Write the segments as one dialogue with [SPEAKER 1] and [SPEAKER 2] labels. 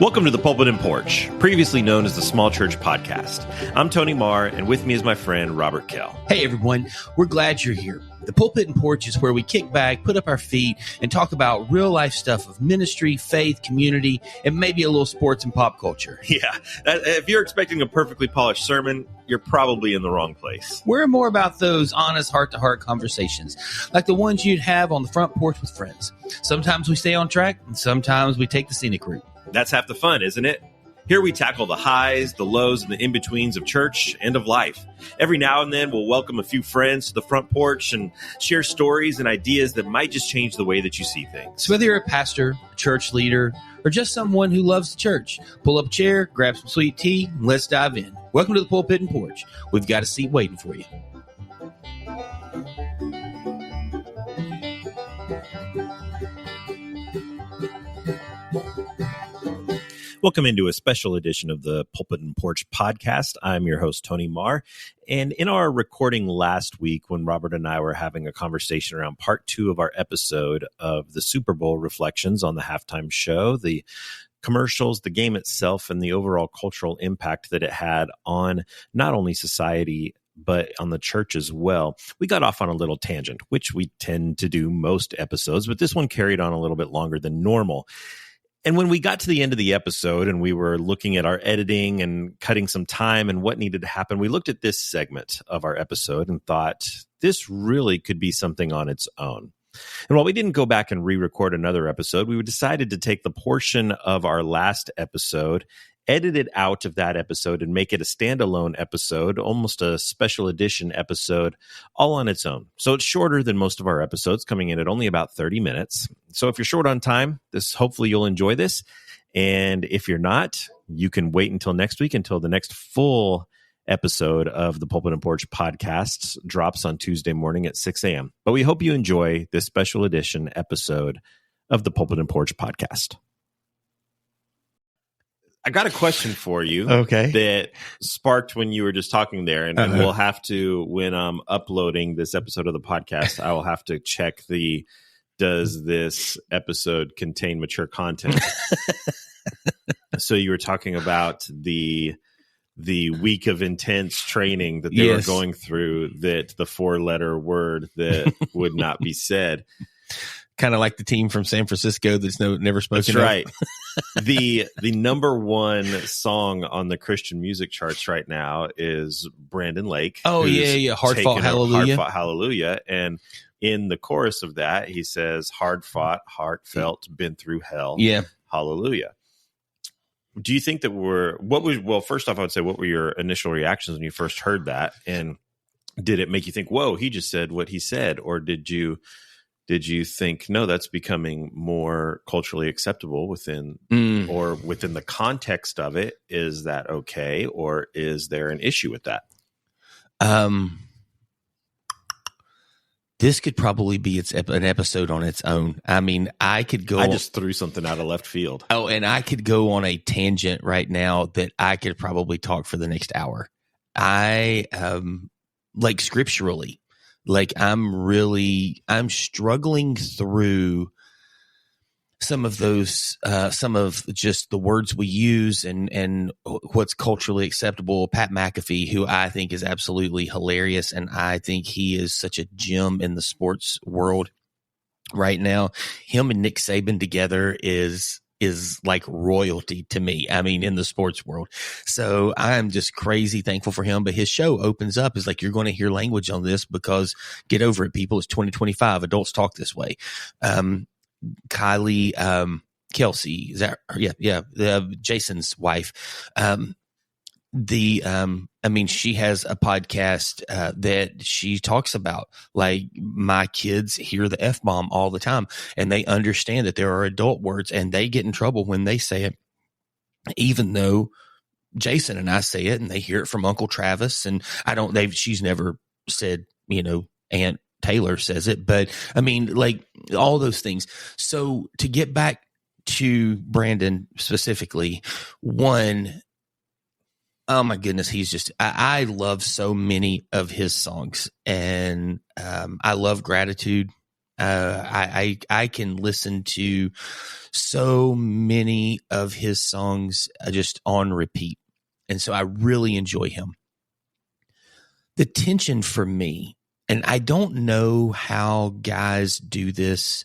[SPEAKER 1] Welcome to the Pulpit and Porch, previously known as the Small Church Podcast. I'm Tony Marr, and with me is my friend Robert Kell.
[SPEAKER 2] Hey everyone, we're glad you're here. The Pulpit and Porch is where we kick back, put up our feet, and talk about real life stuff of ministry, faith, community, and maybe a little sports and pop culture.
[SPEAKER 1] Yeah, if you're expecting a perfectly polished sermon, you're probably in the wrong place.
[SPEAKER 2] We're more about those honest heart-to-heart conversations, like the ones you'd have on the front porch with friends. Sometimes we stay on track, and sometimes we take the scenic route.
[SPEAKER 1] That's half the fun, isn't it? Here we tackle the highs, the lows, and the in-betweens of church and of life. Every now and then, we'll welcome a few friends to the front porch and share stories and ideas that might just change the way that you see things.
[SPEAKER 2] So whether you're a pastor, a church leader, or just someone who loves the church, pull up a chair, grab some sweet tea, and let's dive in. Welcome to the Pulpit and Porch. We've got a seat waiting for you.
[SPEAKER 1] Welcome into a special edition of the Pulpit and Porch podcast. I'm your host, Tony Marr. And in our recording last week, when Robert and I were having a conversation around part 2 of our episode of the Super Bowl reflections on the halftime show, the commercials, the game itself, and the overall cultural impact that it had on not only society, but on the church as well, we got off on a little tangent, which we tend to do most episodes, but this one carried on a little bit longer than normal. And when we got to the end of the episode and we were looking at our editing and cutting some time and what needed to happen, we looked at this segment of our episode and thought this really could be something on its own. And while we didn't go back and re-record another episode, we decided to take the portion of our last episode, edit it out of that episode, and make it a standalone episode, almost a special edition episode, all on its own. So it's shorter than most of our episodes, coming in at only about 30 minutes. So if you're short on time, hopefully you'll enjoy this. And if you're not, you can wait until next week, until the next full episode of the Pulpit and Porch podcast drops on Tuesday morning at 6 a.m. But we hope you enjoy this special edition episode of the Pulpit and Porch podcast. I got a question for you that sparked when you were just talking there. And we'll have to, when I'm uploading this episode of the podcast, I will have to check does this episode contain mature content? So you were talking about the week of intense training that they were going through, that the 4-letter word that would not be said.
[SPEAKER 2] Kind of like the team from San Francisco that's never spoken.
[SPEAKER 1] That's right. The number one song on the Christian music charts right now is Brandon Lake.
[SPEAKER 2] Oh, yeah. Hardfought Hallelujah.
[SPEAKER 1] Hardfought Hallelujah. And in the chorus of that, he says, hard-fought, heartfelt, been through hell.
[SPEAKER 2] Yeah.
[SPEAKER 1] Hallelujah. Do you think that first off, I would say, what were your initial reactions when you first heard that? And did it make you think, whoa, he just said what he said? Or did you think, no, that's becoming more culturally acceptable within the context of it? Is that okay? Or is there an issue with that?
[SPEAKER 2] This could probably be an episode on its own. I mean, I
[SPEAKER 1] just threw something out of left field.
[SPEAKER 2] Oh, and I could go on a tangent right now that I could probably talk for the next hour. Like scripturally. Like I'm struggling through some of just the words we use and what's culturally acceptable. Pat McAfee, who I think is absolutely hilarious, and I think he is such a gem in the sports world right now. Him and Nick Saban together is like royalty to me. I mean, in the sports world. So I'm just crazy thankful for him. But his show opens up is like, you're going to hear language on this because get over it, people. It's 2025. Adults talk this way. Kylie Kelsey, is that? Yeah. Jason's wife. She has a podcast that she talks about, like, my kids hear the F-bomb all the time and they understand that there are adult words and they get in trouble when they say it, even though Jason and I say it and they hear it from Uncle Travis. And she's never said, Aunt Taylor says it, but I mean, like, all those things. So to get back to Brandon specifically, one, oh my goodness, he's just, I love so many of his songs, and I love Gratitude. I can listen to so many of his songs just on repeat. And so I really enjoy him. The tension for me, and I don't know how guys do this,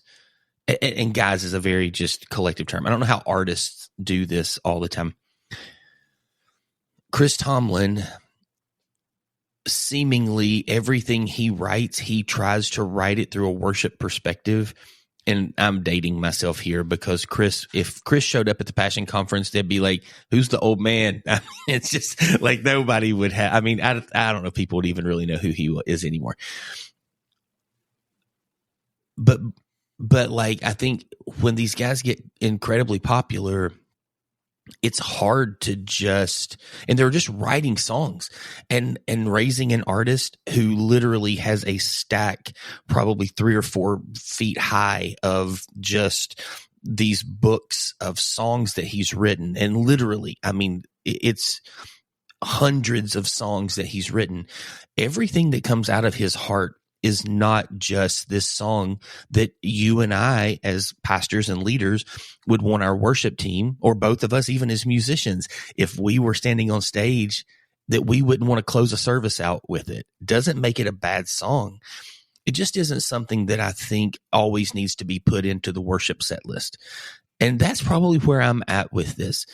[SPEAKER 2] and guys is a very just collective term. I don't know how artists do this all the time. Chris Tomlin, seemingly everything he writes, he tries to write it through a worship perspective. And I'm dating myself here because if Chris showed up at the Passion Conference, they'd be like, who's the old man? I mean, it's just like nobody would have. I mean, I don't know if people would even really know who he is anymore. But like, I think when these guys get incredibly popular, it's hard to and they're just writing songs and raising an artist who literally has a stack, probably 3 or 4 feet high, of just these books of songs that he's written. And literally, I mean, it's hundreds of songs that he's written. Everything that comes out of his heart is not just this song that you and I, as pastors and leaders, would want our worship team, or both of us, even as musicians, if we were standing on stage, that we wouldn't want to close a service out with it. Doesn't make it a bad song. It just isn't something that I think always needs to be put into the worship set list. And that's probably where I'm at with this.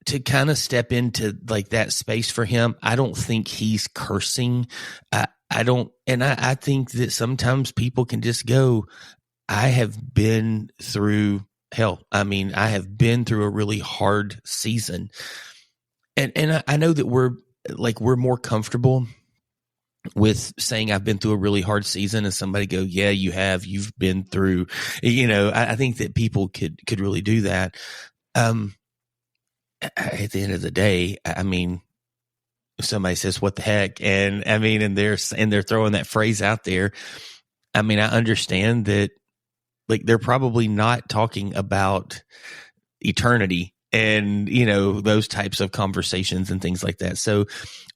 [SPEAKER 2] To kind of step into like that space for him, I don't think he's cursing. I think that sometimes people can just go, I have been through hell. I mean, I have been through a really hard season. And I know that we're more comfortable with saying I've been through a really hard season, and somebody go, yeah, you have, you've been through, I think that people could really do that. At the end of the day, I mean, if somebody says, what the heck? And I mean, and they're throwing that phrase out there. I mean, I understand that, like, they're probably not talking about eternity and, those types of conversations and things like that. So,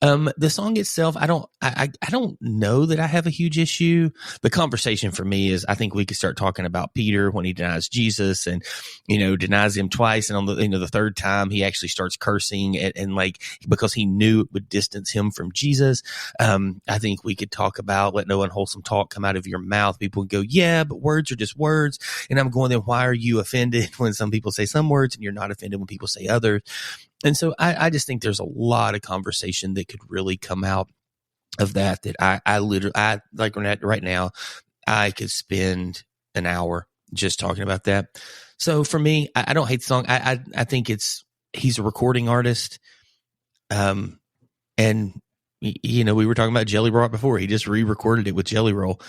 [SPEAKER 2] the song itself, I don't know that I have a huge issue. The conversation for me is, I think we could start talking about Peter when he denies Jesus and, denies him twice. And on the third time, he actually starts cursing and like, because he knew it would distance him from Jesus. I think we could talk about let no unwholesome talk come out of your mouth. People would go, yeah, but words are just words. And I'm going, then why are you offended when some people say some words and you're not offended when people say others? And so I just think there's a lot of conversation that could really come out of that I literally like right now, I could spend an hour just talking about that. So for me, I don't hate the song. I think he's a recording artist. And we were talking about Jelly Roll before. He just re-recorded it with Jelly Roll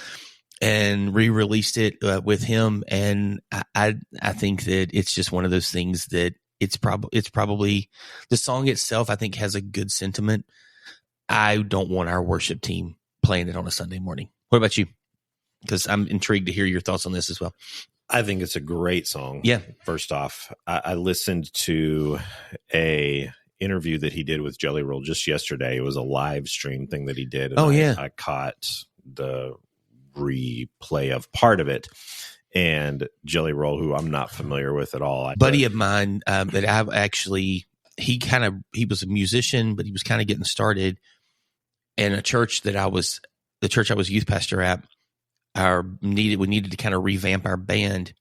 [SPEAKER 2] and re-released it with him. And I think that it's just one of those things that it's probably the song itself, I think, has a good sentiment. I don't want our worship team playing it on a Sunday morning. What about you? Because I'm intrigued to hear your thoughts on this as well.
[SPEAKER 1] I think it's a great song.
[SPEAKER 2] Yeah.
[SPEAKER 1] First off, I listened to a interview that he did with Jelly Roll just yesterday. It was a live stream thing that he did. And I caught the replay of part of it. And Jelly Roll, who I'm not familiar with at all.
[SPEAKER 2] Buddy of mine that I've actually, he was a musician, but he was kind of getting started. And the church I was youth pastor at, we needed to kind of revamp our band.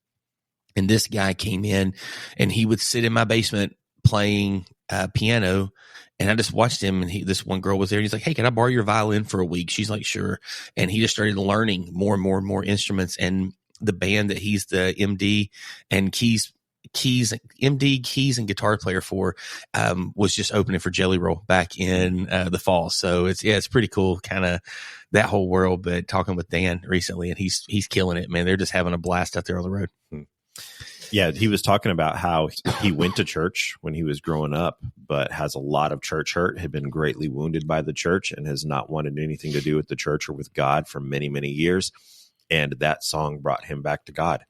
[SPEAKER 2] And this guy came in and he would sit in my basement playing piano. And I just watched him, and this one girl was there, and he's like, hey, can I borrow your violin for a week? She's like, sure. And he just started learning more and more and more instruments. And the band that he's the MD and keys and guitar player for was just opening for Jelly Roll back in the fall. So it's pretty cool, kind of that whole world. But talking with Dan recently, and he's killing it, man. They're just having a blast out there on the road.
[SPEAKER 1] Yeah, he was talking about how he went to church when he was growing up, but has a lot of church hurt, had been greatly wounded by the church, and has not wanted anything to do with the church or with God for many, many years. And that song brought him back to God.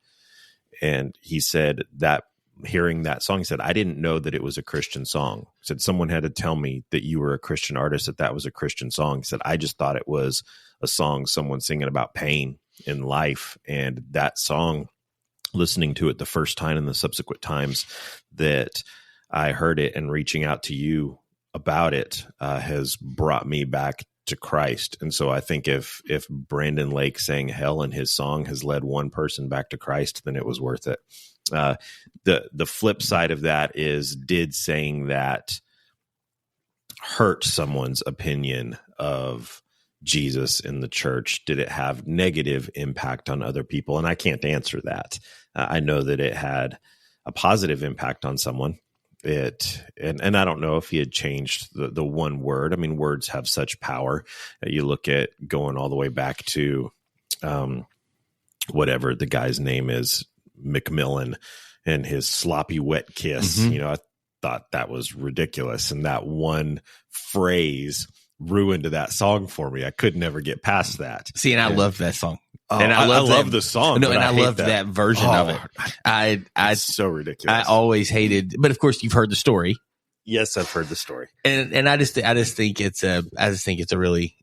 [SPEAKER 1] And he said that hearing that song. He said, I didn't know that it was a Christian song. He said, someone had to tell me that you were a Christian artist, that was a Christian song. He said, I just thought it was a song, someone singing about pain in life. And that song, listening to it the first time and the subsequent times that I heard it and reaching out to you about it has brought me back to Christ. And so I think if Brandon Lake sang hell in his song has led one person back to Christ, then it was worth it. The flip side of that is, did saying that hurt someone's opinion of Jesus in the church? Did it have negative impact on other people? And I can't answer that. I know that it had a positive impact on someone. And I don't know if he had changed the one word. I mean, words have such power. You look at going all the way back to whatever the guy's name is, McMillan, and his sloppy wet kiss.
[SPEAKER 2] Mm-hmm.
[SPEAKER 1] I thought that was ridiculous. And that one phrase ruined that song for me. I could never get past that.
[SPEAKER 2] See, and I love that song.
[SPEAKER 1] And I love the song.
[SPEAKER 2] No, and I love that version of it.
[SPEAKER 1] It's so ridiculous.
[SPEAKER 2] I always hated, but of course you've heard the story.
[SPEAKER 1] Yes, I've heard the story.
[SPEAKER 2] And I just think it's a really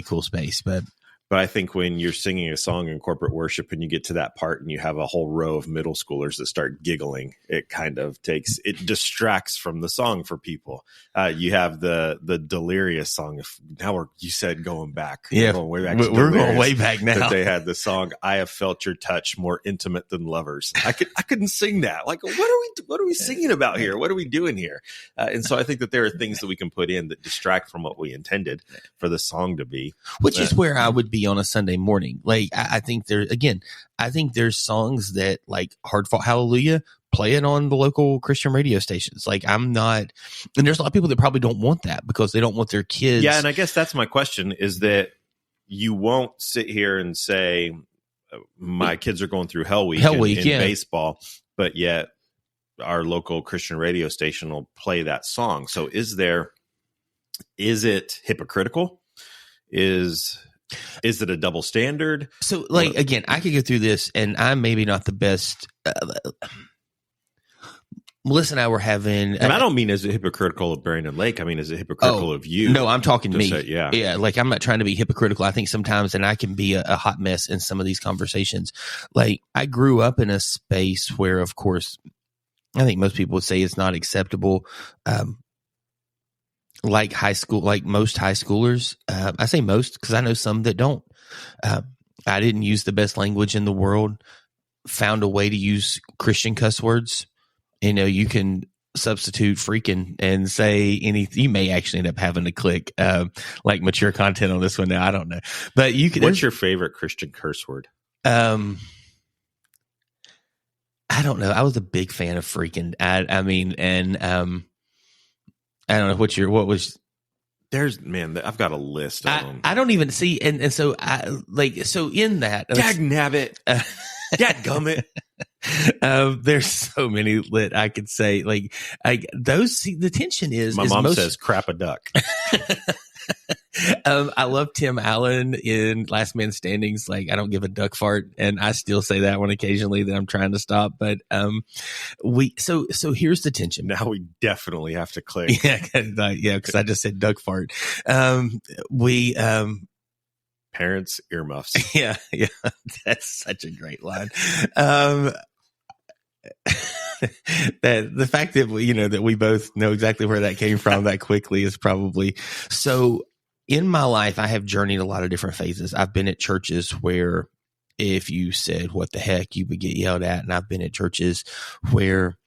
[SPEAKER 2] cool space.
[SPEAKER 1] But I think when you're singing a song in corporate worship and you get to that part and you have a whole row of middle schoolers that start giggling, it kind of it distracts from the song for people. You have the Delirious song. You said going back.
[SPEAKER 2] Yeah.
[SPEAKER 1] Going way back.
[SPEAKER 2] We're going way back now.
[SPEAKER 1] That they had the song, I Have Felt Your Touch More Intimate Than Lovers. I couldn't sing that. Like, what are we singing about here? What are we doing here? And so I think that there are things that we can put in that distract from what we intended for the song to be.
[SPEAKER 2] Which is where I would be on a Sunday morning. Like, I think there's songs that, like Hardfought Hallelujah, play it on the local Christian radio stations. Like, and there's a lot of people that probably don't want that because they don't want their kids.
[SPEAKER 1] Yeah. And I guess that's my question, is that you won't sit here and say, my kids are going through Hell Week in baseball, but yet our local Christian radio station will play that song. So is it hypocritical? Is it a double standard?
[SPEAKER 2] So, like, again, I could go through this, and I'm maybe not the best. Melissa and I were having,
[SPEAKER 1] and I don't mean is it hypocritical of Brandon Lake. I mean, is it hypocritical of you?
[SPEAKER 2] No, I'm talking to me.
[SPEAKER 1] Yeah.
[SPEAKER 2] Like, I'm not trying to be hypocritical. I think sometimes, and I can be a hot mess in some of these conversations. Like, I grew up in a space where, of course, I think most people would say it's not acceptable. Like high school, like most high schoolers, I say most because I know some that don't. I didn't use the best language in the world, found a way to use Christian cuss words. You can substitute freaking and say anything. You may actually end up having to click like mature content on this one now. I don't know. But you can.
[SPEAKER 1] What's your favorite Christian curse word?
[SPEAKER 2] I don't know. I was a big fan of freaking. I don't know what was.
[SPEAKER 1] I've got a list of them.
[SPEAKER 2] I don't even see, and so in that,
[SPEAKER 1] dag nabbit, dadgummit.
[SPEAKER 2] There's so many that I could say, like those. See, the tension is
[SPEAKER 1] my mom says crap a duck.
[SPEAKER 2] I love Tim Allen in Last Man Standing's, like, I don't give a duck fart, and I still say that one occasionally that I'm trying to stop. But so here's the tension.
[SPEAKER 1] Now we definitely have to click.
[SPEAKER 2] Because I just said duck fart.
[SPEAKER 1] Parents earmuffs.
[SPEAKER 2] Yeah, that's such a great line. That the fact that we both know exactly where that came from that quickly is probably so. In my life, I have journeyed a lot of different phases. I've been at churches where if you said what the heck, you would get yelled at, and I've been at churches where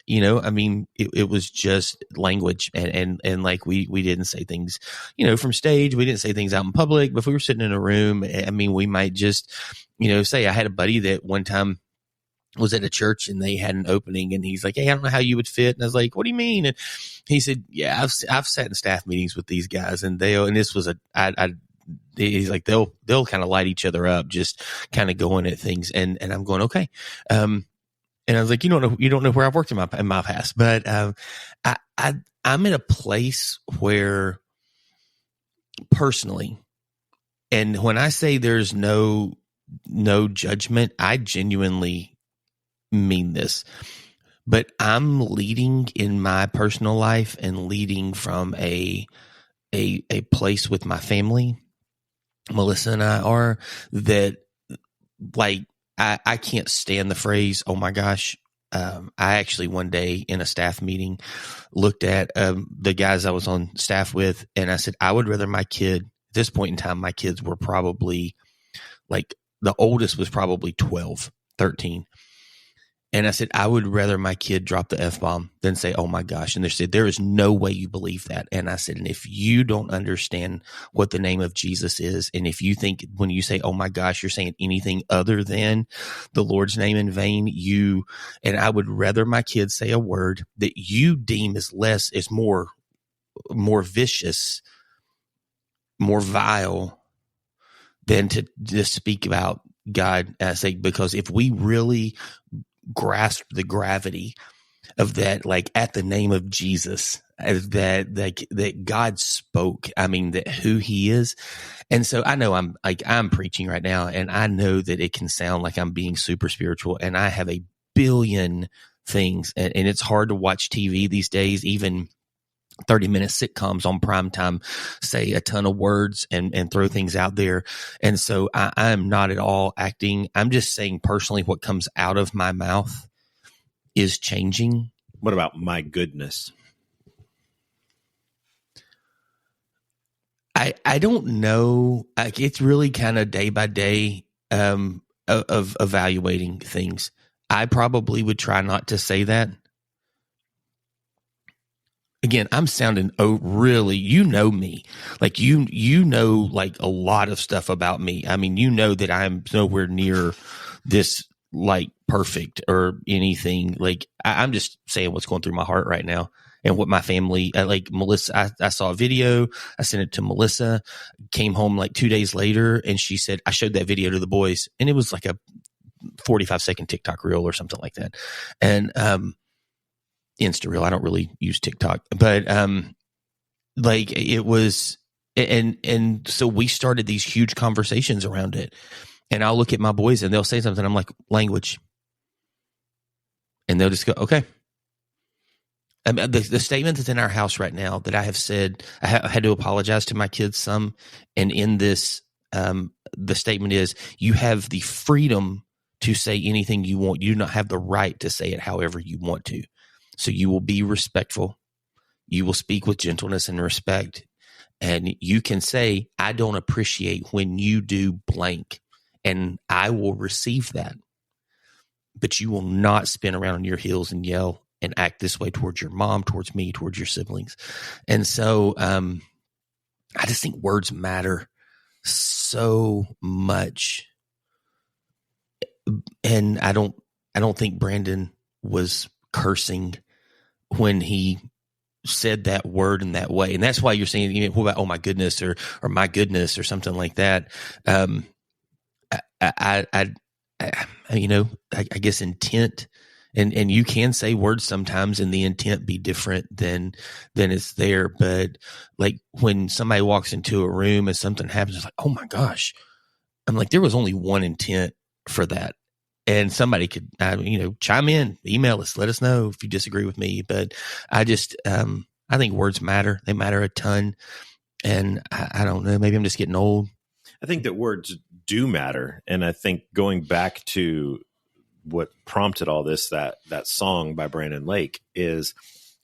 [SPEAKER 2] it was just language and like we didn't say things from stage. We didn't say things out in public, but if we were sitting in a room, we might just say. I had a buddy that one time was at a church and they had an opening, and he's like, "Hey, I don't know how you would fit." And I was like, "What do you mean?" And he said, "Yeah, I've sat in staff meetings with these guys, and this was he's like, they'll kind of light each other up, just kind of going at things." And I'm going, okay. And I was like, you don't know where I've worked in my past, but I'm in a place where personally, and when I say there's no judgment, I genuinely mean this. but I'm leading in my personal life and leading from a place with my family. Melissa and I are that, like, I can't stand the phrase, oh my gosh. I actually one day in a staff meeting looked at the guys I was on staff with, and I said, I would rather my kid, at this point in time, my kids were probably like, the oldest was probably 12, 13. And I said, I would rather my kid drop the F-bomb than say, oh my gosh. And they said, there is no way you believe that. And I said, and if you don't understand what the name of Jesus is, and if you think when you say, oh my gosh, you're saying anything other than the Lord's name in vain, and I would rather my kids say a word that you deem is more vicious, more vile than to just speak about God. I say, because if we really grasp the gravity of that, like at the name of Jesus, that God spoke, I mean, that who he is. And so I know I'm preaching right now, and I know that it can sound like I'm being super spiritual, and I have a billion things, and it's hard to watch TV these days. Even 30-minute sitcoms on primetime say a ton of words and throw things out there. And so I'm not at all acting. I'm just saying personally what comes out of my mouth is changing.
[SPEAKER 1] What about my goodness?
[SPEAKER 2] I don't know. Like, it's really kind of day by day of evaluating things. I probably would try not to say that. Again, I'm sounding really, you know me, like you know, like a lot of stuff about me. I mean, you know that I'm nowhere near this like perfect or anything. Like I'm just saying what's going through my heart right now and what my family, like Melissa, I saw a video, I sent it to Melissa, came home like 2 days later, and she said, I showed that video to the boys, and it was like a 45-second TikTok reel or something like that. And, Insta reel. I don't really use TikTok, but like it was, and so we started these huge conversations around it. And I'll look at my boys and they'll say something. I'm like, language, and they'll just go, okay. The statement that's in our house right now that I have said, I had to apologize to my kids some, and in this, the statement is, you have the freedom to say anything you want. You do not have the right to say it however you want to. So you will be respectful. You will speak with gentleness and respect. And you can say, I don't appreciate when you do blank, and I will receive that. But you will not spin around on your heels and yell and act this way towards your mom, towards me, towards your siblings. And so I just think words matter so much. And I don't think Brandon was cursing when he said that word in that way. And that's why you're saying, you know, what about, oh my goodness, or my goodness, or something like that. I guess intent, and you can say words sometimes and the intent be different than it's there. But like when somebody walks into a room and something happens, it's like, oh my gosh, I'm like, there was only one intent for that. And somebody could, chime in, email us, let us know if you disagree with me. But I just, I think words matter. They matter a ton. And I don't know, maybe I'm just getting old.
[SPEAKER 1] I think that words do matter. And I think going back to what prompted all this, that song by Brandon Lake, is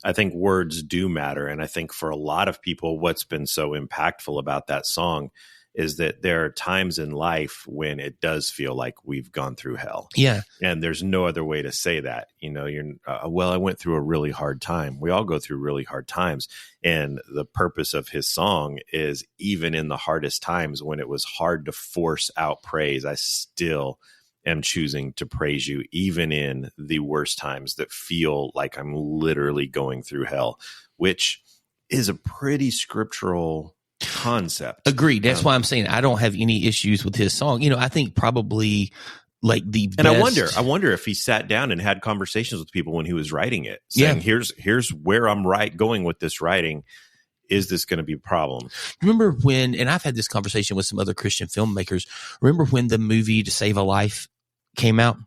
[SPEAKER 1] I think words do matter. And I think for a lot of people, what's been so impactful about that song is that there are times in life when it does feel like we've gone through hell.
[SPEAKER 2] Yeah.
[SPEAKER 1] And there's no other way to say that. You know, I went through a really hard time. We all go through really hard times. And the purpose of his song is, even in the hardest times when it was hard to force out praise, I still am choosing to praise you, even in the worst times that feel like I'm literally going through hell, which is a pretty scriptural concept.
[SPEAKER 2] Agreed. That's why I'm saying I don't have any issues with his song. I think probably like the best.
[SPEAKER 1] And I wonder if he sat down and had conversations with people when he was writing it, saying, here's where I'm going with this writing. Is this going to be a problem?
[SPEAKER 2] Remember when, and I've had this conversation with some other Christian filmmakers, remember when the movie To Save a Life came out?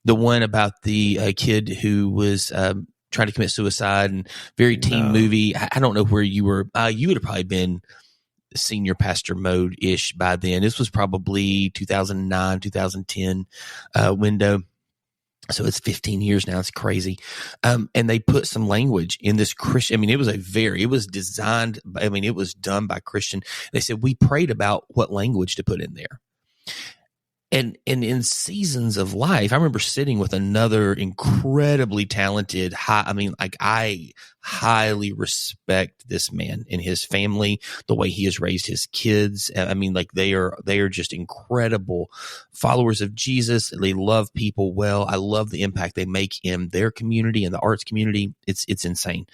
[SPEAKER 2] The one about the kid who was trying to commit suicide, and very teen movie. I don't know where you were. You would have probably been senior pastor mode ish by then. This was probably 2009, 2010 window. So it's 15 years now. It's crazy. And they put some language in this Christian. I mean, it was designed. I mean, it was done by Christian. They said, we prayed about what language to put in there. And in seasons of life, I remember sitting with another incredibly talented, I highly respect this man and his family, the way he has raised his kids. I mean, like they are just incredible followers of Jesus. They love people well. I love the impact they make in their community and the arts community. It's insane.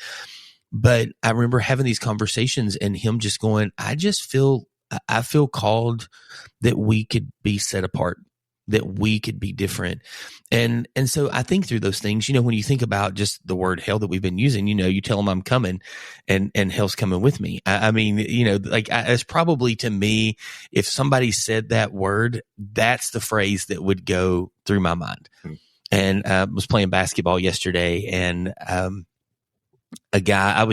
[SPEAKER 2] But I remember having these conversations and him just going, I feel called that we could be set apart, that we could be different. And so I think through those things, when you think about just the word hell that we've been using, you tell them I'm coming and hell's coming with me. I mean, it's probably, to me, if somebody said that word, that's the phrase that would go through my mind. And I was playing basketball yesterday, and a guy,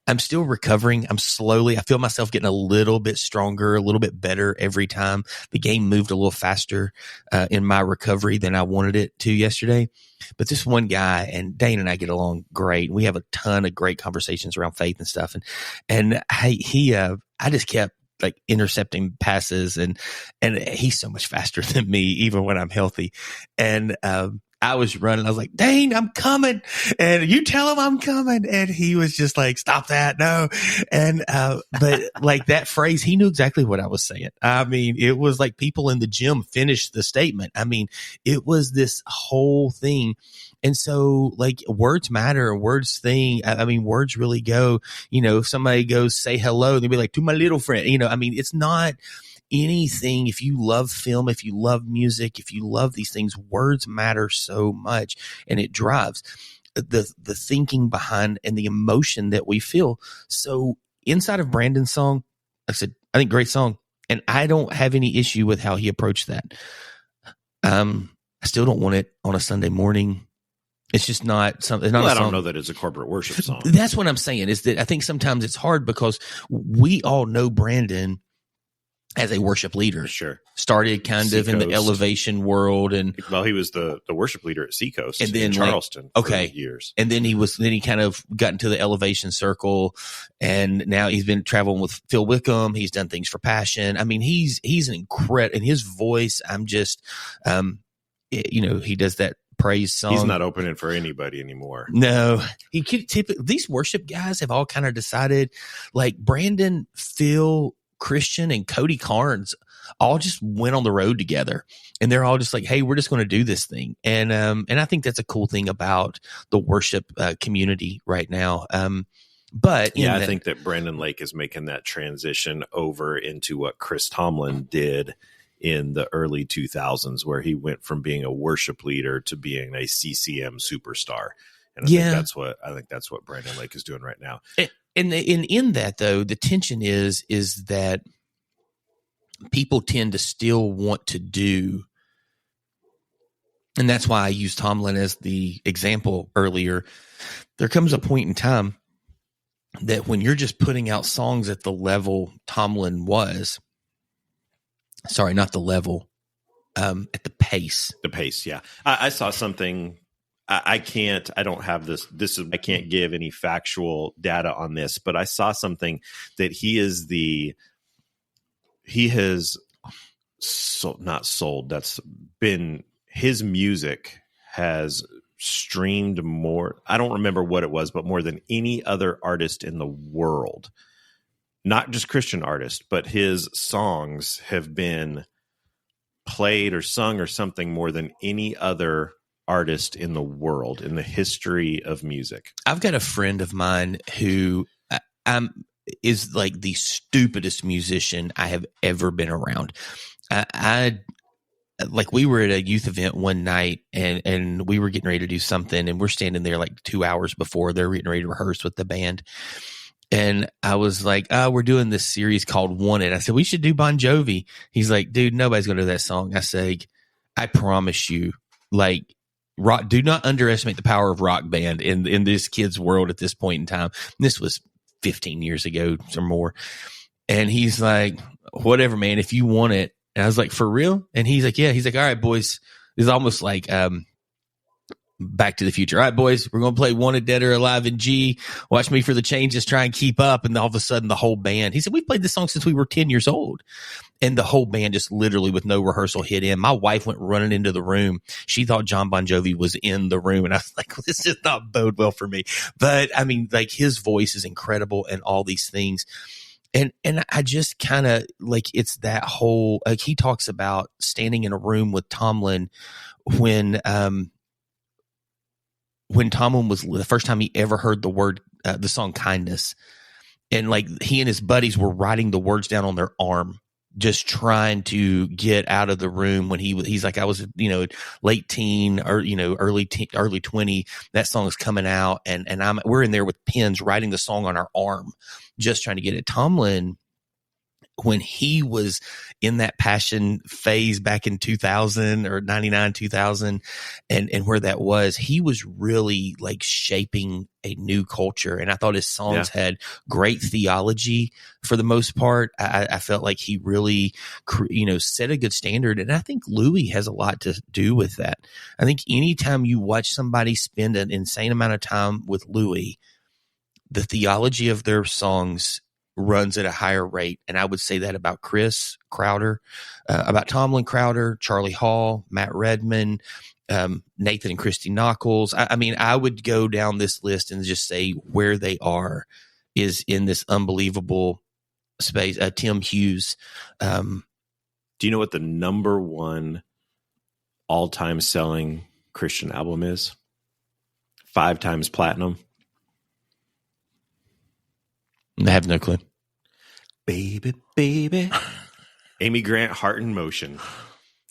[SPEAKER 2] I'm still recovering. I feel myself getting a little bit stronger, a little bit better every time. The game moved a little faster in my recovery than I wanted it to yesterday. But this one guy, and Dane and I get along great. We have a ton of great conversations around faith and stuff. And I just kept like intercepting passes, and he's so much faster than me, even when I'm healthy. And, I was running. I was like, Dane, I'm coming. And you tell him I'm coming. And he was just like, stop that. No. And, but like that phrase, he knew exactly what I was saying. I mean, it was like people in the gym finished the statement. I mean, it was this whole thing. And so like words matter, words words really go, if somebody goes say hello, they'll be like, to my little friend, I mean, it's not anything. If you love film, if you love music, if you love these things, words matter so much, and it drives the thinking behind and the emotion that we feel. So inside of Brandon's song, like I said, I think great song, and I don't have any issue with how he approached that. I still don't want it on a Sunday morning. It's just not something.
[SPEAKER 1] I don't know that it's a corporate worship song.
[SPEAKER 2] That's what I'm saying, is that I think sometimes it's hard because we all know Brandon as a worship leader.
[SPEAKER 1] Sure.
[SPEAKER 2] Started kind of in the elevation world. And
[SPEAKER 1] he was the worship leader at Seacoast
[SPEAKER 2] and then
[SPEAKER 1] in Charleston for years.
[SPEAKER 2] And then he kind of got into the elevation circle, and now he's been traveling with Phil Wickham. He's done things for Passion. I mean, he's an incredible, and his voice, I'm just, he does that praise song.
[SPEAKER 1] He's not opening for anybody anymore.
[SPEAKER 2] No, he could these worship guys have all kind of decided, like Brandon, Phil, Christian, and Cody Carnes all just went on the road together, and they're all just like, hey, we're just going to do this thing. And I think that's a cool thing about the worship community right now. But
[SPEAKER 1] I think that Brandon Lake is making that transition over into what Chris Tomlin did in the early 2000s, where he went from being a worship leader to being a CCM superstar. And I think that's what Brandon Lake is doing right now.
[SPEAKER 2] And in that, though, the tension is that people tend to still want to do, and that's why I used Tomlin as the example earlier. There comes a point in time that when you're just putting out songs at the level Tomlin was, sorry, not the level, at the pace.
[SPEAKER 1] The pace, yeah. I saw something. I don't have this. I can't give any factual data on this, but I saw something that not sold. That's been, his music has streamed more. I don't remember what it was, but more than any other artist in the world, not just Christian artist, but his songs have been played or sung or something more than any other artist in the world, in the history of music.
[SPEAKER 2] I've got a friend of mine who is like the stupidest musician I have ever been around. We were at a youth event one night, and we were getting ready to do something, and we're standing there like 2 hours before they're getting ready to rehearse with the band. And I was like, we're doing this series called Wanted. I said, we should do Bon Jovi. He's like, dude, nobody's going to do that song. I say, I promise you, like rock. Do not underestimate the power of rock band in this kid's world at this point in time. This was 15 years ago or more. And he's like, whatever, man, if you want it. And I was like, for real? And he's like, yeah. He's like, all right, boys. It's almost like Back to the Future. All right, boys, we're going to play Wanted Dead or Alive in G. Watch me for the changes, try and keep up. And all of a sudden, the whole band, he said, we've played this song since we were 10 years old. And the whole band just literally with no rehearsal hit in. My wife went running into the room. She thought John Bon Jovi was in the room. And I was like, well, this does not bode well for me. But I mean, like, his voice is incredible and all these things. And I just kind of like, it's that whole, like, he talks about standing in a room with Tomlin when Tomlin was the first time he ever heard the song Kindness. And like, he and his buddies were writing the words down on their arm, just trying to get out of the room when he's like, I was, late teen or, early 20, that song is coming out. And we're in there with pens writing the song on our arm, just trying to get it. Tomlin, when he was in that passion phase back in 2000 or 99, 2000 and where that was, he was really like shaping a new culture. And I thought his songs had great theology for the most part. I felt like he really, set a good standard. And I think Louis has a lot to do with that. I think anytime you watch somebody spend an insane amount of time with Louis, the theology of their songs runs at a higher rate. And I would say that about Chris Crowder, about Tomlin Crowder, Charlie Hall, Matt Redman, Nathan and Christy Nockels. I mean, I would go down this list and just say where they are is in this unbelievable space. Tim Hughes.
[SPEAKER 1] Do you know what the number one all-time selling Christian album is? 5 times platinum.
[SPEAKER 2] I have no clue.
[SPEAKER 1] Baby, baby. Amy Grant, Heart in Motion.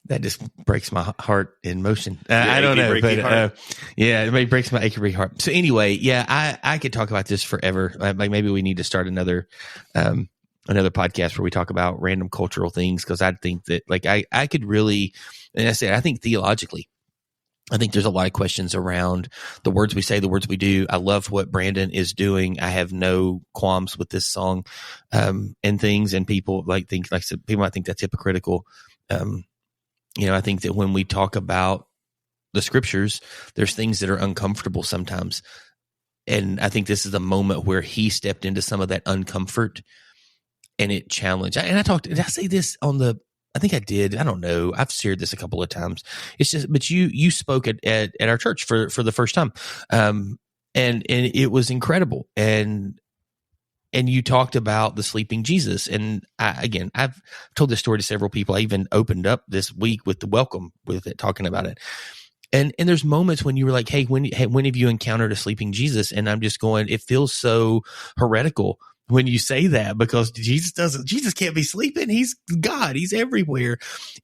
[SPEAKER 2] That just breaks my heart in motion. I don't know, but it breaks my achy heart. So anyway, I could talk about this forever. Like maybe we need to start another podcast where we talk about random cultural things, because I think that like I could really, and I said I think theologically, I think there's a lot of questions around the words we say, the words we do. I love what Brandon is doing. I have no qualms with this song and things. And people people might think that's hypocritical. I think that when we talk about the scriptures, there's things that are uncomfortable sometimes. And I think this is a moment where he stepped into some of that uncomfort and it challenged. Did I say this on I think I did. I don't know. I've shared this a couple of times. It's just, but you spoke at our church for the first time. And it was incredible. And you talked about the sleeping Jesus. And I've told this story to several people. I even opened up this week with the welcome with it, talking about it. And there's moments when you were like, hey, when have you encountered a sleeping Jesus? And I'm just going, it feels so heretical when you say that, because Jesus can't be sleeping. He's God. He's everywhere.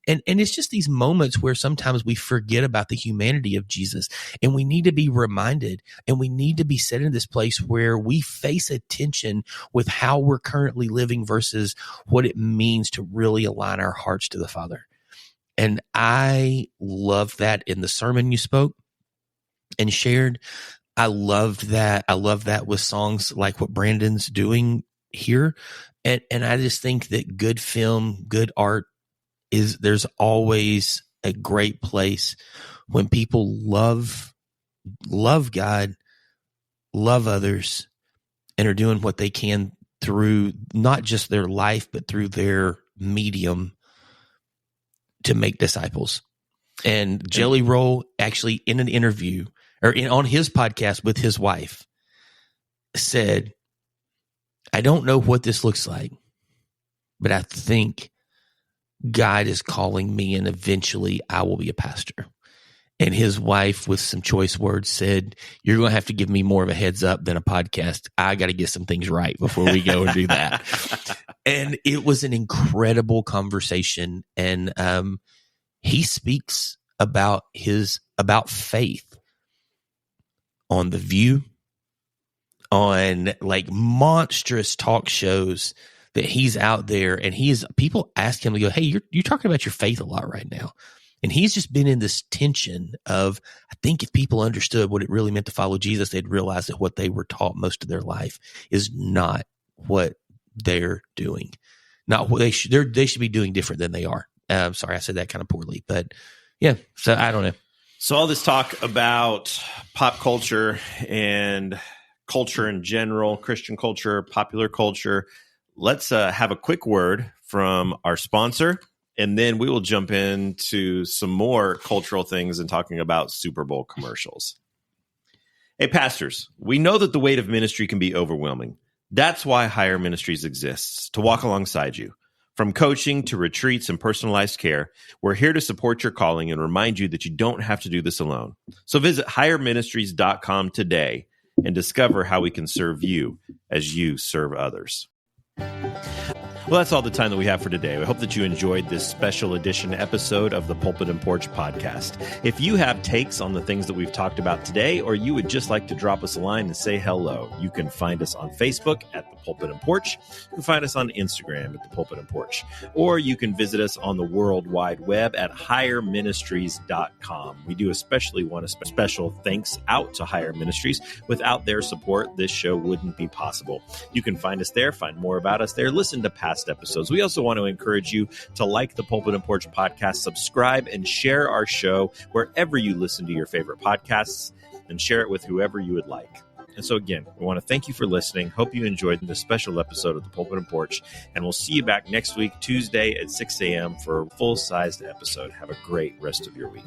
[SPEAKER 2] And it's just these moments where sometimes we forget about the humanity of Jesus, and we need to be reminded, and we need to be set in this place where we face a tension with how we're currently living versus what it means to really align our hearts to the Father. And I love that in the sermon you spoke and shared. I love that. I love that with songs like what Brandon's doing here. And I just think that good film, good art there's always a great place when people love God, love others, and are doing what they can through not just their life, but through their medium to make disciples. And Jelly Roll actually in an interview on his podcast with his wife said, I don't know what this looks like, but I think God is calling me, and eventually I will be a pastor. And his wife, with some choice words, said, you're going to have to give me more of a heads up than a podcast. I got to get some things right before we go and do that. And it was an incredible conversation. And he speaks about faith on The View, on like monstrous talk shows that he's out there, and people ask him to go, hey, you're talking about your faith a lot right now. And he's just been in this tension of, I think if people understood what it really meant to follow Jesus, they'd realize that what they were taught most of their life is not what they're doing. Not what they should be doing different than they are. I'm sorry, I said that kind of poorly, but yeah, so I don't know.
[SPEAKER 1] So all this talk about pop culture and culture in general, Christian culture, popular culture, let's have a quick word from our sponsor, and then we will jump into some more cultural things and talking about Super Bowl commercials. Hey, pastors, we know that the weight of ministry can be overwhelming. That's why Higher Ministries exists, to walk alongside you. From coaching to retreats and personalized care, we're here to support your calling and remind you that you don't have to do this alone. So visit higherministries.com today and discover how we can serve you as you serve others. Well, that's all the time that we have for today. We hope that you enjoyed this special edition episode of the Pulpit and Porch podcast. If you have takes on the things that we've talked about today, or you would just like to drop us a line and say hello, you can find us on Facebook at the Pulpit and Porch. You can find us on Instagram at the Pulpit and Porch, or you can visit us on the World Wide Web at higherministries.com. We do especially want a special thanks out to Higher Ministries. Without their support, this show wouldn't be possible. You can find us there, find more about us there, listen to past episodes. We also want to encourage you to like the Pulpit and Porch podcast, subscribe, and share our show wherever you listen to your favorite podcasts, and share it with whoever you would like. And so again, we want to thank you for listening. Hope you enjoyed this special episode of the Pulpit and Porch, and we'll see you back next week, Tuesday at 6 a.m. for a full-sized episode. Have a great rest of your week.